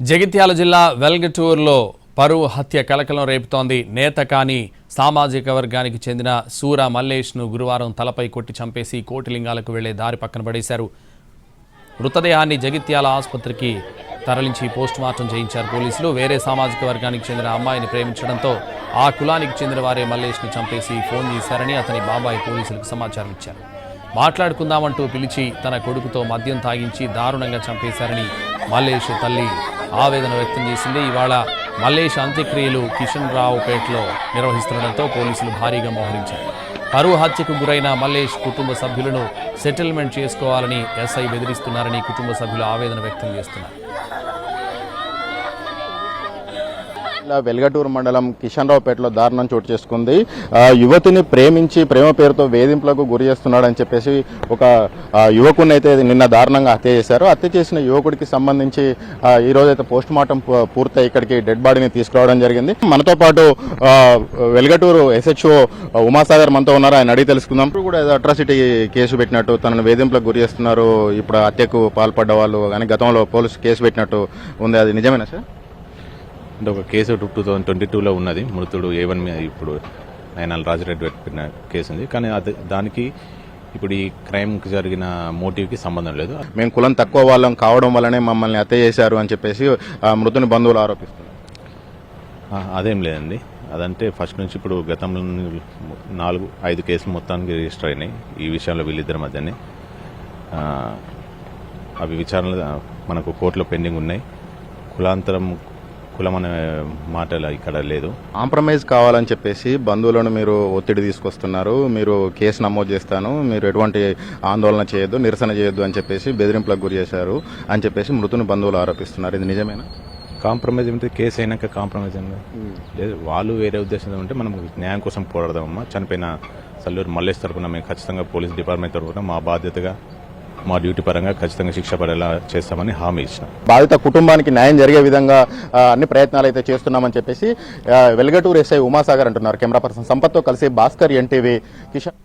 జగిత్యాల జిల్లా వెల్గటూరులో పరువు హత్య కలకలం రేపుతోంది. నేత కాని సామాజిక వర్గానికి చెందిన సూర మల్లేష్ను గురువారం తలపై కొట్టి చంపేసి కోటిలింగాలకు వెళ్లే దారి పక్కన పడేశారు. మృతదేహాన్ని జగిత్యాల ఆసుపత్రికి తరలించి పోస్టుమార్టం చేయించారు పోలీసులు. వేరే సామాజిక వర్గానికి చెందిన అమ్మాయిని ప్రేమించడంతో ఆ కులానికి చెందిన వారే మల్లేష్ని చంపేసి ఫోన్ చేశారని అతని బాబాయ్ పోలీసులకు సమాచారం ఇచ్చారు. మాట్లాడుకుందామంటూ పిలిచి తన కొడుకుతో మద్యం తాగించి దారుణంగా చంపేశారని మల్లేష్ తల్లి ఆవేదన వ్యక్తం చేసింది. ఇవాళ మల్లేష్ అంత్యక్రియలు కిషన్ రావుపేటలో నిర్వహిస్తుండటంతో పోలీసులు భారీగా మోహరించారు. పరువు హత్యకు గురైన మల్లేష్ కుటుంబ సభ్యులను సెటిల్మెంట్ చేసుకోవాలని ఎస్ఐ బెదిరిస్తున్నారని కుటుంబ సభ్యులు ఆవేదన వ్యక్తం చేస్తున్నారు. వెల్గటూరు మండలం కిషన్ రావుపేటలో దారుణం చోటు చేసుకుంది. యువతిని ప్రేమించి ప్రేమ పేరుతో వేధింపులకు గురి చేస్తున్నాడని చెప్పేసి ఒక యువకుని అయితే నిన్న దారుణంగా హత్య చేశారు. హత్య చేసిన యువకుడికి సంబంధించి ఈ రోజైతే పోస్ట్ మార్టం పూర్తయి ఇక్కడికి డెడ్ బాడీని తీసుకురావడం జరిగింది. మనతో పాటు వెల్గటూరు SHO ఉమాసాగర్ మనతో ఉన్నారు. ఆయన అడిగి తెలుసుకుందాం. ఇప్పుడు కూడా ఏదో అట్రాసిటీ కేసు పెట్టినట్టు తనను వేధింపులకు గురి చేస్తున్నారు, ఇప్పుడు హత్యకు పాల్పడ్డ వాళ్ళు కానీ గతంలో పోలీసు కేసు పెట్టినట్టు ఉంది, అది నిజమేనా సార్? అంటే ఒక కేసు 2022లో ఉన్నది. మృతుడు A1 మీద ఇప్పుడు నయనాల రాజిరెడ్డి పెట్టిన కేసు ఉంది. కానీ దానికి ఇప్పుడు ఈ క్రైమ్కి జరిగిన మోటివ్కి సంబంధం లేదు. మేము కులం తక్కువ వాళ్ళం కావడం వల్లనే మమ్మల్ని హత్య చేశారు అని చెప్పేసి మృతుని బంధువులు ఆరోపిస్తున్నారు. అదేం లేదండి. అదంటే ఫస్ట్ నుంచి ఇప్పుడు గతంలో 4-5 కేసులు మొత్తానికి రిజిస్టర్ అయినాయి ఈ విషయంలో వీళ్ళిద్దరి మధ్యనే. అవి విచారణలు మనకు కోర్టులో పెండింగ్ ఉన్నాయి. కులం అనే మాటలు ఇక్కడ లేదు. కాంప్రమైజ్ కావాలని చెప్పేసి బంధువులను మీరు ఒత్తిడి తీసుకొస్తున్నారు. మీరు కేసు నమోదు చేస్తాను, మీరు ఎటువంటి ఆందోళన చేయొద్దు, నిరసన చేయొద్దు అని చెప్పేసి బెదిరింపులకు గురి చేశారు అని చెప్పేసి మృతుని బంధువులు ఆరోపిస్తున్నారు. ఇది నిజమేనా? కాంప్రమైజ్ అంటే కేసు అయినాక కాంప్రమైజ్ లేదు. వాళ్ళు వేరే ఉద్దేశం ఉంటే మనం న్యాయం కోసం పోరాడదామమ్మా. చనిపోయిన సల్లూరు మల్లేష్ తరఫున మేము ఖచ్చితంగా పోలీస్ డిపార్ట్మెంట్ తరఫున మా బాధ్యతగా మా డ్యూటీ పరంగా ఖచ్చితంగా శిక్ష పడేలా చేస్తామని హామీ ఇచ్చిన బాధిత కుటుంబానికి న్యాయం జరిగే విధంగా అన్ని ప్రయత్నాలు అయితే చేస్తున్నామని చెప్పేసి వెల్గటూరు SI ఉమాసాగర్ అంటున్నారు. కెమెరా పర్సన్ సంపత్తో కలిసి భాస్కర్, NTV, కిషన్.